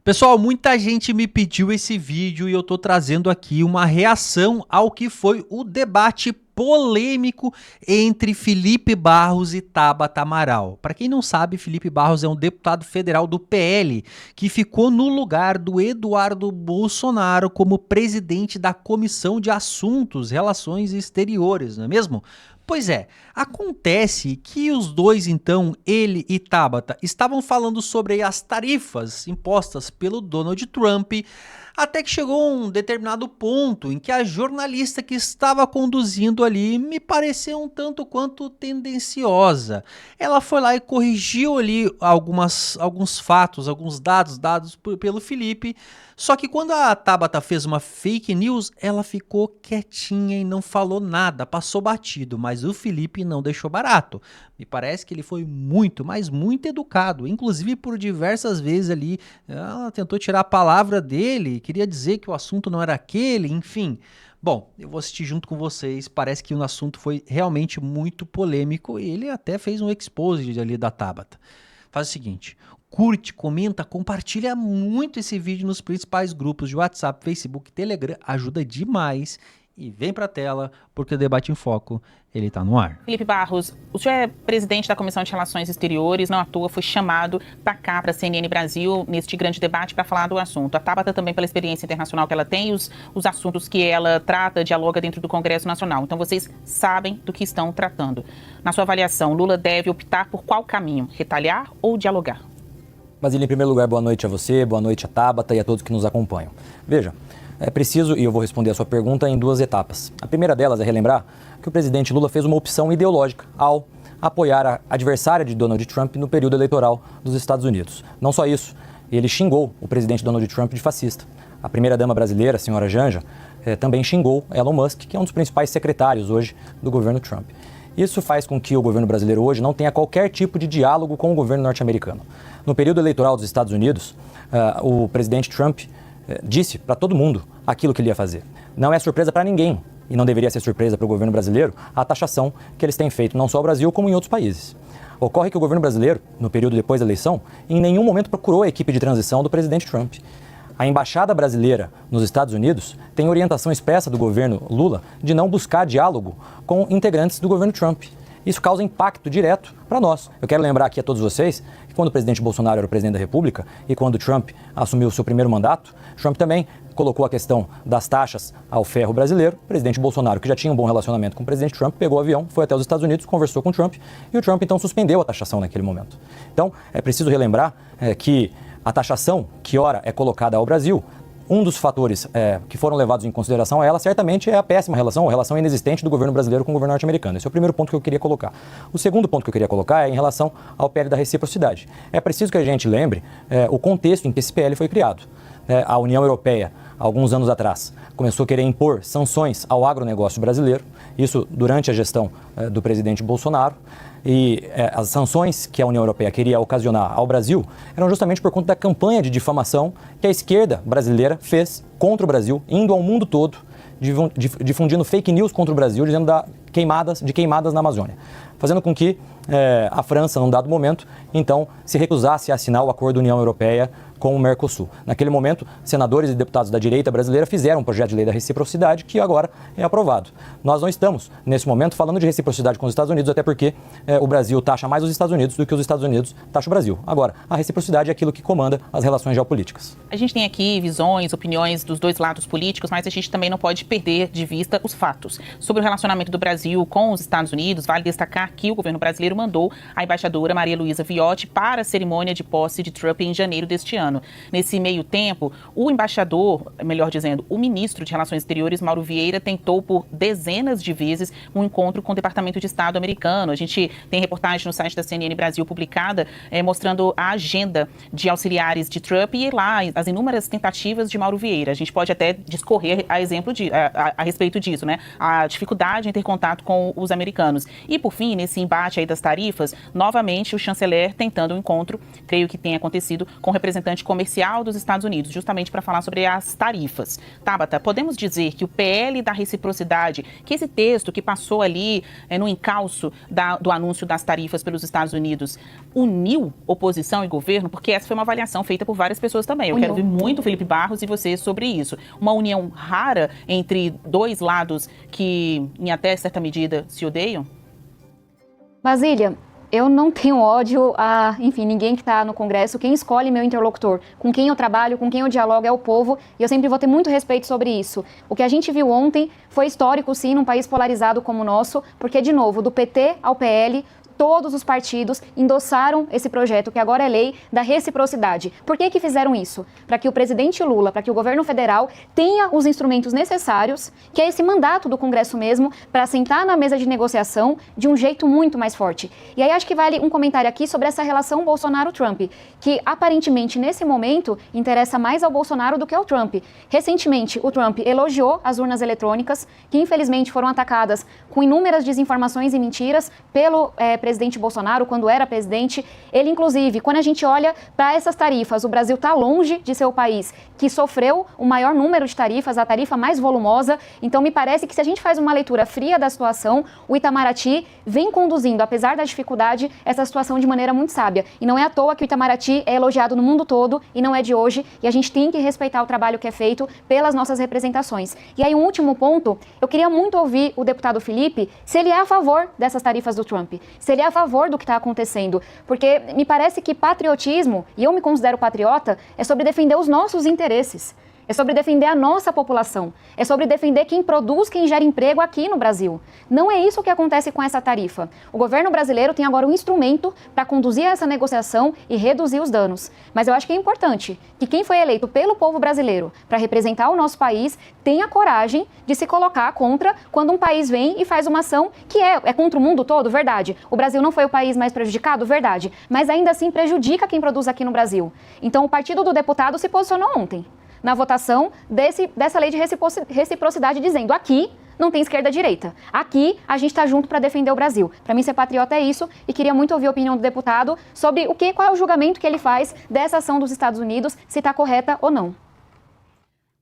Pessoal, muita gente me pediu esse vídeo e eu tô trazendo aqui uma reação ao que foi o debate polêmico entre Felipe Barros e Tabata Amaral. Para quem não sabe, Felipe Barros é um deputado federal do PL que ficou no lugar do Eduardo Bolsonaro como presidente da Comissão de Assuntos, Relações Exteriores, não é mesmo? Pois é, acontece que os dois, então, ele e Tabata, estavam falando sobre as tarifas impostas pelo Donald Trump, até que chegou um determinado ponto em que a jornalista que estava conduzindo ali me pareceu um tanto quanto tendenciosa. Ela foi lá e corrigiu ali alguns fatos, alguns dados pelo Felipe, só que quando a Tabata fez uma fake news, ela ficou quietinha e não falou nada, passou batido, mas o Felipe não deixou barato. Me parece que ele foi muito, mas muito educado, inclusive por diversas vezes ali, ela tentou tirar a palavra dele, queria dizer que o assunto não era aquele, enfim. Bom, eu vou assistir junto com vocês, parece que o assunto foi realmente muito polêmico e ele até fez um expose ali da Tabata. Faz o seguinte, curte, comenta, compartilha muito esse vídeo nos principais grupos de WhatsApp, Facebook, Telegram, ajuda demais. E vem pra tela, porque o Debate em Foco, ele tá no ar. Felipe Barros, o senhor é presidente da Comissão de Relações Exteriores, não à toa foi chamado para cá, para a CNN Brasil, neste grande debate para falar do assunto. A Tabata também pela experiência internacional que ela tem, os assuntos que ela trata, dialoga dentro do Congresso Nacional. Então vocês sabem do que estão tratando. Na sua avaliação, Lula deve optar por qual caminho? Retalhar ou dialogar? Basílio, em primeiro lugar, boa noite a você, boa noite a Tabata e a todos que nos acompanham. Veja, é preciso, e eu vou responder a sua pergunta em duas etapas. A primeira delas é relembrar que o presidente Lula fez uma opção ideológica ao apoiar a adversária de Donald Trump no período eleitoral dos Estados Unidos. Não só isso, ele xingou o presidente Donald Trump de fascista. A primeira-dama brasileira, a senhora Janja, também xingou Elon Musk, que é um dos principais secretários hoje do governo Trump. Isso faz com que o governo brasileiro hoje não tenha qualquer tipo de diálogo com o governo norte-americano. No período eleitoral dos Estados Unidos, o presidente Trump disse para todo mundo aquilo que ele ia fazer. Não é surpresa para ninguém, e não deveria ser surpresa para o governo brasileiro, a taxação que eles têm feito não só no Brasil, como em outros países. Ocorre que o governo brasileiro, no período depois da eleição, em nenhum momento procurou a equipe de transição do presidente Trump. A embaixada brasileira nos Estados Unidos tem orientação expressa do governo Lula de não buscar diálogo com integrantes do governo Trump. Isso causa impacto direto para nós. Eu quero lembrar aqui a todos vocês que quando o presidente Bolsonaro era o presidente da República e quando Trump assumiu o seu primeiro mandato, Trump também colocou a questão das taxas ao ferro brasileiro. O presidente Bolsonaro, que já tinha um bom relacionamento com o presidente Trump, pegou o avião, foi até os Estados Unidos, conversou com o Trump e o Trump então suspendeu a taxação naquele momento. Então é preciso relembrar que a taxação que ora é colocada ao Brasil, um dos fatores que foram levados em consideração a ela certamente é a péssima relação, ou relação inexistente do governo brasileiro com o governo norte-americano. Esse é o primeiro ponto que eu queria colocar. O segundo ponto que eu queria colocar é em relação ao PL da reciprocidade. É preciso que a gente lembre o contexto em que esse PL foi criado. A União Europeia, alguns anos atrás, começou a querer impor sanções ao agronegócio brasileiro, isso durante a gestão do presidente Bolsonaro. E as sanções que a União Europeia queria ocasionar ao Brasil eram justamente por conta da campanha de difamação que a esquerda brasileira fez contra o Brasil, indo ao mundo todo, difundindo fake news contra o Brasil, dizendo de queimadas na Amazônia, fazendo com que a França, num dado momento, então se recusasse a assinar o acordo União Europeia com o Mercosul. Naquele momento, senadores e deputados da direita brasileira fizeram um projeto de lei da reciprocidade que agora é aprovado. Nós não estamos, nesse momento, falando de reciprocidade com os Estados Unidos, até porque o Brasil taxa mais os Estados Unidos do que os Estados Unidos taxam o Brasil. Agora, a reciprocidade é aquilo que comanda as relações geopolíticas. A gente tem aqui visões, opiniões dos dois lados políticos, mas a gente também não pode perder de vista os fatos. Sobre o relacionamento do Brasil com os Estados Unidos, vale destacar que o governo brasileiro mandou a embaixadora Maria Luísa Viotti para a cerimônia de posse de Trump em janeiro deste ano. Nesse meio tempo, o embaixador, melhor dizendo, o ministro de Relações Exteriores, Mauro Vieira, tentou por dezenas de vezes um encontro com o Departamento de Estado americano. A gente tem reportagem no site da CNN Brasil publicada mostrando a agenda de auxiliares de Trump e lá as inúmeras tentativas de Mauro Vieira. A gente pode até discorrer a respeito disso, né? A dificuldade em ter contato com os americanos. E, por fim, nesse embate aí das tarifas, novamente o chanceler tentando um encontro, creio que tenha acontecido, com representantes representante comercial dos Estados Unidos, justamente para falar sobre as tarifas. Tabata, podemos dizer que o PL da reciprocidade, que esse texto que passou ali no encalço do anúncio das tarifas pelos Estados Unidos, uniu oposição e governo? Porque essa foi uma avaliação feita por várias pessoas também. Eu quero ouvir muito o Felipe Barros e você sobre isso. Uma união rara entre dois lados que, em até certa medida, se odeiam? Basília, eu não tenho ódio a, enfim, ninguém que está no Congresso. Quem escolhe meu interlocutor, com quem eu trabalho, com quem eu dialogo é o povo, e eu sempre vou ter muito respeito sobre isso. O que a gente viu ontem foi histórico, sim, num país polarizado como o nosso, porque, de novo, do PT ao PL, todos os partidos endossaram esse projeto, que agora é lei da reciprocidade. Por que fizeram isso? Para que o presidente Lula, para que o governo federal tenha os instrumentos necessários, que é esse mandato do Congresso mesmo, para sentar na mesa de negociação de um jeito muito mais forte. E aí acho que vale um comentário aqui sobre essa relação Bolsonaro-Trump, que aparentemente nesse momento interessa mais ao Bolsonaro do que ao Trump. Recentemente, o Trump elogiou as urnas eletrônicas, que infelizmente foram atacadas com inúmeras desinformações e mentiras pelo presidente Bolsonaro, quando era presidente. Ele, inclusive, quando a gente olha para essas tarifas, o Brasil está longe de ser o país que sofreu o maior número de tarifas, a tarifa mais volumosa. Então, me parece que se a gente faz uma leitura fria da situação, o Itamaraty vem conduzindo, apesar da dificuldade, essa situação de maneira muito sábia. E não é à toa que o Itamaraty é elogiado no mundo todo e não é de hoje, e a gente tem que respeitar o trabalho que é feito pelas nossas representações. E aí, um último ponto, eu queria muito ouvir o deputado Felipe, se ele é a favor dessas tarifas do Trump, se ele é a favor do que está acontecendo, porque me parece que patriotismo, e eu me considero patriota, é sobre defender os nossos interesses. É sobre defender a nossa população. É sobre defender quem produz, quem gera emprego aqui no Brasil. Não é isso que acontece com essa tarifa. O governo brasileiro tem agora um instrumento para conduzir essa negociação e reduzir os danos. Mas eu acho que é importante que quem foi eleito pelo povo brasileiro para representar o nosso país tenha coragem de se colocar contra quando um país vem e faz uma ação que é contra o mundo todo, verdade. O Brasil não foi o país mais prejudicado, verdade. Mas ainda assim prejudica quem produz aqui no Brasil. Então o partido do deputado se posicionou ontem na votação dessa lei de reciprocidade, dizendo aqui não tem esquerda-direita. Aqui a gente está junto para defender o Brasil. Para mim, ser patriota é isso, e queria muito ouvir a opinião do deputado sobre qual é o julgamento que ele faz dessa ação dos Estados Unidos, se está correta ou não.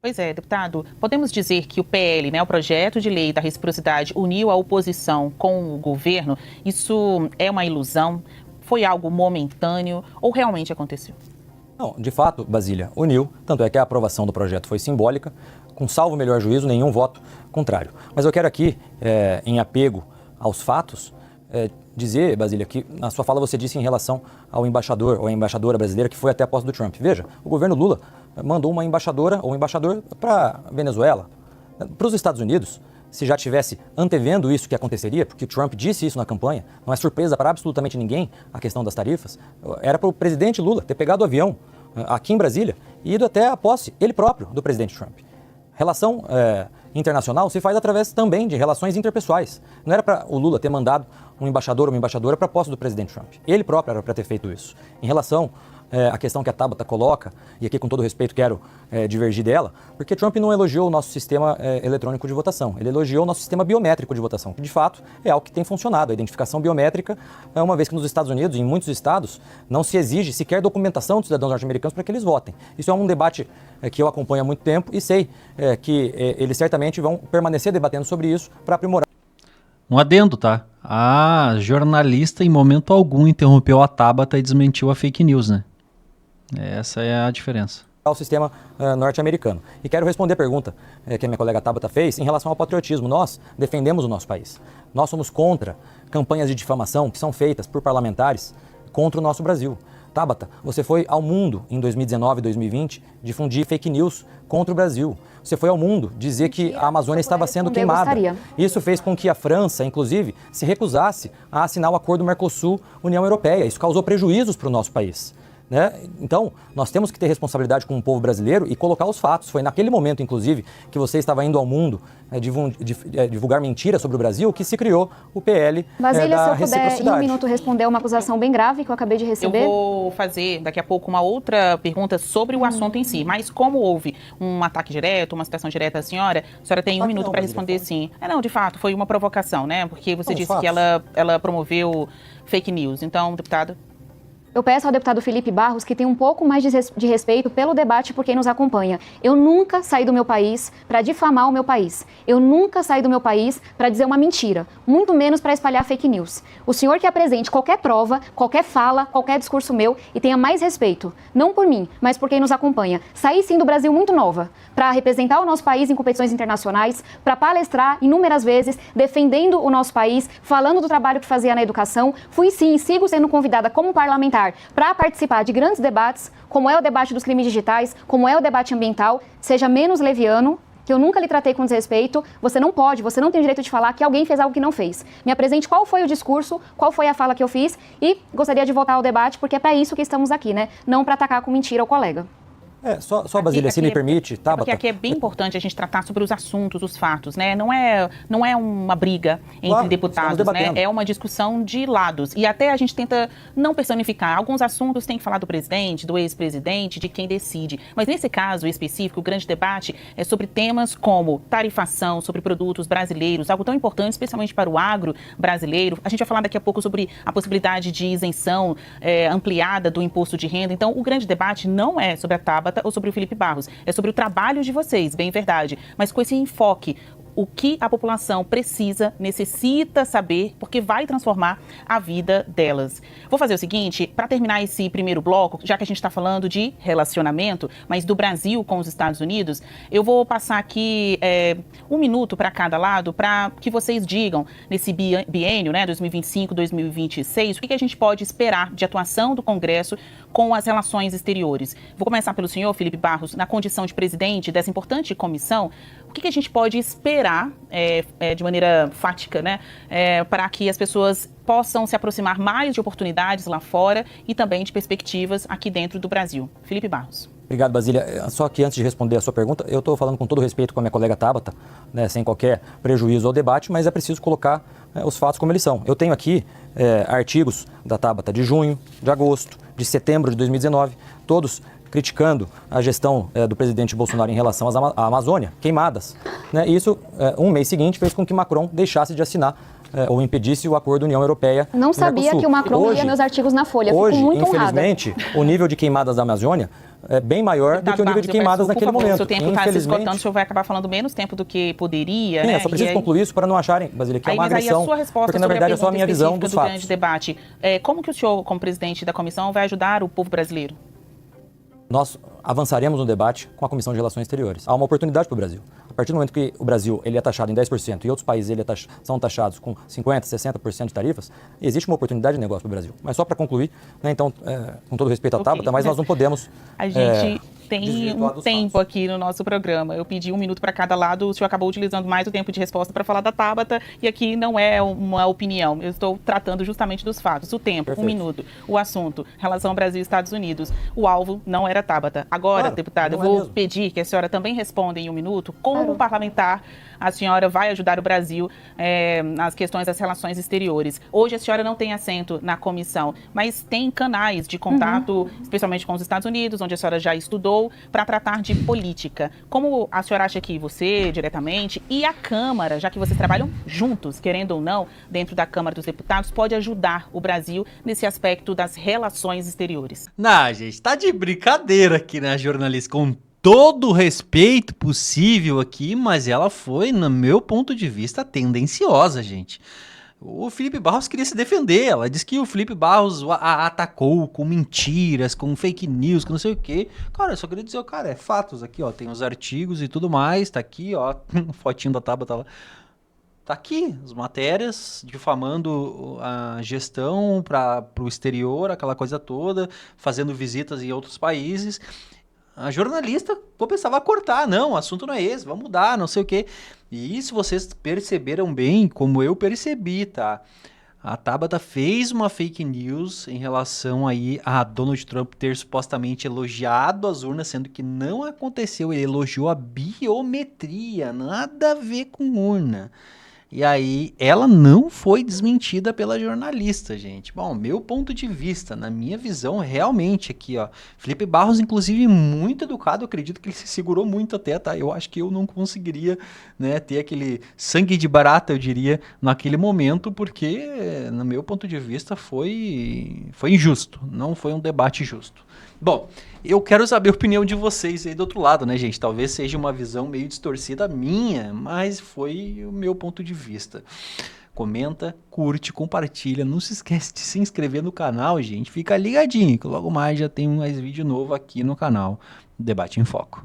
Pois é, deputado, podemos dizer que o PL, o projeto de lei da reciprocidade, uniu a oposição com o governo? Isso é uma ilusão? Foi algo momentâneo ou realmente aconteceu? Não, de fato, Basília, uniu, tanto é que a aprovação do projeto foi simbólica, com salvo melhor juízo, nenhum voto contrário. Mas eu quero aqui, em apego aos fatos, dizer, Basília, que na sua fala você disse em relação ao embaixador ou à embaixadora brasileira que foi até a posse do Trump. Veja, o governo Lula mandou uma embaixadora ou um embaixador para a Venezuela, para os Estados Unidos. Se já tivesse antevendo isso que aconteceria, porque o Trump disse isso na campanha, não é surpresa para absolutamente ninguém a questão das tarifas, era para o presidente Lula ter pegado o avião aqui em Brasília e ido até a posse, ele próprio, do presidente Trump. Relação internacional se faz através também de relações interpessoais. Não era para o Lula ter mandado um embaixador ou uma embaixadora para a posse do presidente Trump. Ele próprio era para ter feito isso. Em relação à questão que a Tabata coloca, e aqui com todo respeito quero divergir dela, porque Trump não elogiou o nosso sistema eletrônico de votação, ele elogiou o nosso sistema biométrico de votação, que de fato é algo que tem funcionado. A identificação biométrica, uma vez que nos Estados Unidos, em muitos estados, não se exige sequer documentação dos cidadãos norte-americanos para que eles votem. Isso é um debate que eu acompanho há muito tempo e sei que eles certamente vão permanecer debatendo sobre isso para aprimorar. Um adendo, tá? A jornalista em momento algum interrompeu a Tabata e desmentiu a fake news, né? Essa é a diferença. O sistema norte-americano. E quero responder a pergunta que a minha colega Tabata fez em relação ao patriotismo. Nós defendemos o nosso país. Nós somos contra campanhas de difamação que são feitas por parlamentares contra o nosso Brasil. Tabata, você foi ao mundo em 2019 e 2020 difundir fake news contra o Brasil. Você foi ao mundo dizer que a Amazônia estava sendo queimada. Isso fez com que a França, inclusive, se recusasse a assinar o acordo Mercosul-União Europeia. Isso causou prejuízos para o nosso país. Então, nós temos que ter responsabilidade com o povo brasileiro e colocar os fatos. Foi naquele momento, inclusive, que você estava indo ao mundo divulgar mentiras sobre o Brasil que se criou o PL Basília, da se eu reciprocidade. puder, em um minuto, responder uma acusação bem grave que eu acabei de receber. Eu vou fazer daqui a pouco uma outra pergunta sobre o assunto em si, mas como houve um ataque direto, uma citação direta à senhora tem um minuto para responder sim. Não, de fato, foi uma provocação, né? Porque você disse que ela promoveu fake news. Então, deputada. Eu peço ao deputado Felipe Barros que tenha um pouco mais de respeito pelo debate por quem nos acompanha. Eu nunca saí do meu país para difamar o meu país. Eu nunca saí do meu país para dizer uma mentira, muito menos para espalhar fake news. O senhor que apresente qualquer prova, qualquer fala, qualquer discurso meu e tenha mais respeito, não por mim, mas por quem nos acompanha. Saí sim do Brasil muito nova, para representar o nosso país em competições internacionais, para palestrar inúmeras vezes, defendendo o nosso país, falando do trabalho que fazia na educação. Fui sim e sigo sendo convidada como parlamentar para participar de grandes debates, como é o debate dos crimes digitais, como é o debate ambiental. Seja menos leviano, que eu nunca lhe tratei com desrespeito. Você não tem direito de falar que alguém fez algo que não fez. Me apresente qual foi o discurso, qual foi a fala que eu fiz e gostaria de voltar ao debate, porque é para isso que estamos aqui, né? Não para atacar com mentira o colega. Só Basília, se me permite, Tabata. Porque aqui é bem importante a gente tratar sobre os assuntos, os fatos, né? Não é uma briga entre deputados, né? É uma discussão de lados. E até a gente tenta não personificar. Alguns assuntos tem que falar do presidente, do ex-presidente, de quem decide. Mas nesse caso específico, o grande debate é sobre temas como tarifação, sobre produtos brasileiros, algo tão importante, especialmente para o agro brasileiro. A gente vai falar daqui a pouco sobre a possibilidade de isenção ampliada do imposto de renda. Então, o grande debate não é sobre a Tabata ou sobre o Felipe Barros, é sobre o trabalho de vocês, bem verdade, mas com esse enfoque, o que a população precisa, necessita saber, porque vai transformar a vida delas. Vou fazer o seguinte, para terminar esse primeiro bloco, já que a gente está falando de relacionamento, mas do Brasil com os Estados Unidos, eu vou passar aqui 1 minuto para cada lado, para que vocês digam, nesse biênio, né, 2025-2026, o que a gente pode esperar de atuação do Congresso com as relações exteriores. Vou começar pelo senhor, Felipe Barros, na condição de presidente dessa importante comissão. O que a gente pode esperar de maneira fática, né, para que as pessoas possam se aproximar mais de oportunidades lá fora e também de perspectivas aqui dentro do Brasil? Felipe Barros. Obrigado, Basília. Só que antes de responder a sua pergunta, eu estou falando com todo respeito com a minha colega Tabata, né, sem qualquer prejuízo ao debate, mas é preciso colocar os fatos como eles são. Eu tenho aqui artigos da Tabata de junho, de agosto, de setembro de 2019, todos criticando a gestão do presidente Bolsonaro em relação à Amazônia, queimadas. Né? Isso, um mês seguinte, fez com que Macron deixasse de assinar ou impedisse o acordo União Europeia. Não sabia que o Macron lia meus artigos na Folha. Fico muito infelizmente, o nível de queimadas da Amazônia é bem maior do que o nível de queimadas naquele momento. Se o tempo está se esgotando, o senhor vai acabar falando menos tempo do que poderia. Sim, né? Só preciso concluir isso para não acharem, Basília, que é uma agressão, porque na verdade é só a minha visão dos fatos. Grande debate. Como que o senhor, como presidente da comissão, vai ajudar o povo brasileiro? Nós avançaremos no debate com a Comissão de Relações Exteriores. Há uma oportunidade para o Brasil. A partir do momento que o Brasil ele é taxado em 10% e outros países são taxados com 50%, 60% de tarifas, existe uma oportunidade de negócio para o Brasil. Mas só para concluir, né, então, com todo respeito à Tabata, mas nós não podemos... A gente tem um tempo aqui no nosso programa. Eu pedi 1 minuto para cada lado, o senhor acabou utilizando mais o tempo de resposta para falar da Tabata, e aqui não é uma opinião, eu estou tratando justamente dos fatos. O tempo, Perfeito. 1 minuto. O assunto, relação Brasil e Estados Unidos. O alvo não era Tabata. Agora, claro, deputada, eu vou pedir que a senhora também responda em 1 minuto. Como parlamentar, a senhora vai ajudar o Brasil nas questões das relações exteriores? Hoje a senhora não tem assento na comissão, mas tem canais de contato, especialmente com os Estados Unidos, onde a senhora já estudou, para tratar de política. Como a senhora acha que você, diretamente, e a Câmara, já que vocês trabalham juntos, querendo ou não, dentro da Câmara dos Deputados, pode ajudar o Brasil nesse aspecto das relações exteriores? Não, gente, tá de brincadeira aqui, né, jornalista? Com todo o respeito possível aqui, mas ela foi, no meu ponto de vista, tendenciosa, gente. O Felipe Barros queria se defender, ela disse que o Felipe Barros a atacou com mentiras, com fake news, com não sei o quê. Cara, eu só queria dizer, cara, é fatos aqui, ó, tem os artigos e tudo mais, tá aqui, ó, fotinho da Tabata lá. Tá aqui, as matérias difamando a gestão para o exterior, aquela coisa toda, fazendo visitas em outros países. A jornalista começava a cortar, não, o assunto não é esse, vamos mudar, não sei o quê. E isso vocês perceberam bem, como eu percebi, tá? A Tabata fez uma fake news em relação aí a Donald Trump ter supostamente elogiado as urnas, sendo que não aconteceu, ele elogiou a biometria, nada a ver com urna. E aí ela não foi desmentida pela jornalista, gente. Bom, meu ponto de vista, na minha visão, realmente aqui, ó, Felipe Barros, inclusive, muito educado, eu acredito que ele se segurou muito até, tá? Eu acho que eu não conseguiria, né, ter aquele sangue de barata, eu diria, naquele momento, porque, no meu ponto de vista, foi injusto, não foi um debate justo. Bom, eu quero saber a opinião de vocês aí do outro lado, né, gente? Talvez seja uma visão meio distorcida minha, mas foi o meu ponto de vista. Comenta, curte, compartilha. Não se esquece de se inscrever no canal, gente. Fica ligadinho, que logo mais já tem mais vídeo novo aqui no canal Debate em Foco.